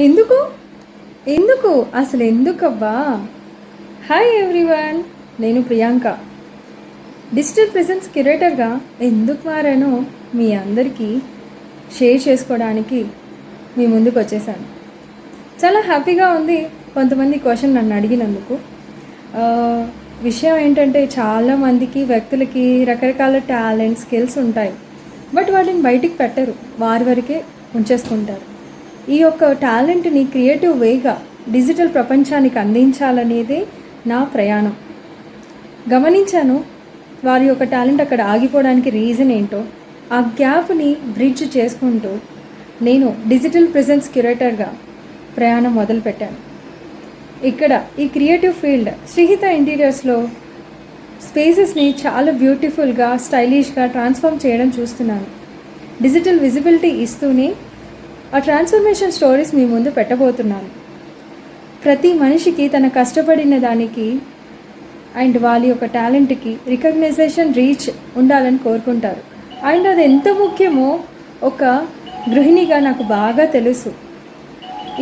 ఎందుకు ఎందుకు అసలు ఎందుకబ్బా? హాయ్ ఎవ్రీవన్, నేను ప్రియాంక. డిజిటల్ ప్రెజెన్స్ క్యూరేటర్గా ఎందుకు మారానో మీ అందరికీ షేర్ చేసుకోవడానికి మీ ముందుకు వచ్చేసాను. చాలా హ్యాపీగా ఉంది కొంతమంది క్వశ్చన్ నన్ను అడిగినందుకు. విషయం ఏంటంటే, చాలామందికి వ్యక్తులకి రకరకాల టాలెంట్ స్కిల్స్ ఉంటాయి, బట్ వాటిని బయటికి పెట్టరు, వారి వరకే ఉంచేసుకుంటారు. ఈ యొక్క టాలెంట్ని క్రియేటివ్ వేగా డిజిటల్ ప్రపంచానికి అందించాలనేదే నా ప్రయాణం. గమనించాను వారి యొక్క టాలెంట్ అక్కడ ఆగిపోవడానికి రీజన్ ఏంటో. ఆ గ్యాప్ని బ్రిడ్జ్ చేసుకుంటూ నేను డిజిటల్ ప్రెజెన్స్ క్యూరేటర్గా ప్రయాణం మొదలుపెట్టాను. ఇక్కడ ఈ క్రియేటివ్ ఫీల్డ్ శ్రీహిత ఇంటీరియర్స్లో స్పేసెస్ని చాలా బ్యూటిఫుల్గా, స్టైలిష్గా ట్రాన్స్ఫార్మ్ చేయడం చూస్తున్నాను. డిజిటల్ విజిబిలిటీ ఇస్తూనే ఆ ట్రాన్స్ఫర్మేషన్ స్టోరీస్ మీ ముందు పెట్టబోతున్నాను. ప్రతి మనిషికి తన కష్టపడిన దానికి అండ్ వాళ్ళ యొక్క టాలెంట్కి రికగ్నైజేషన్, రీచ్ ఉండాలని కోరుకుంటారు. అండ్ అది ఎంత ముఖ్యమో ఒక గృహిణిగా నాకు బాగా తెలుసు.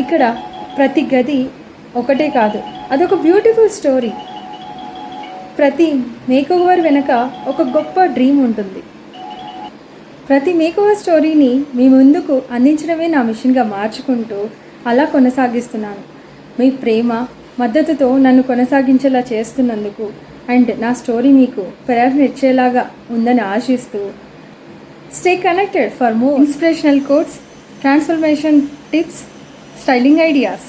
ఇక్కడ ప్రతి గది ఒకటే కాదు, అదొక బ్యూటిఫుల్ స్టోరీ. ప్రతి మేకోవర్ వెనుక ఒక గొప్ప డ్రీమ్ ఉంటుంది. ప్రతి మేకోవర్ స్టోరీని మీ ముందుకు అందించడమే నా మిషన్గా మార్చుకుంటూ అలా కొనసాగిస్తున్నాను. మీ ప్రేమ, మద్దతుతో నన్ను కొనసాగించేలా చేస్తున్నందుకు అండ్ నా స్టోరీ మీకు ప్రేరణిచ్చేలాగా ఉందని ఆశిస్తూ, stay connected for more inspirational quotes, transformation tips, styling ideas.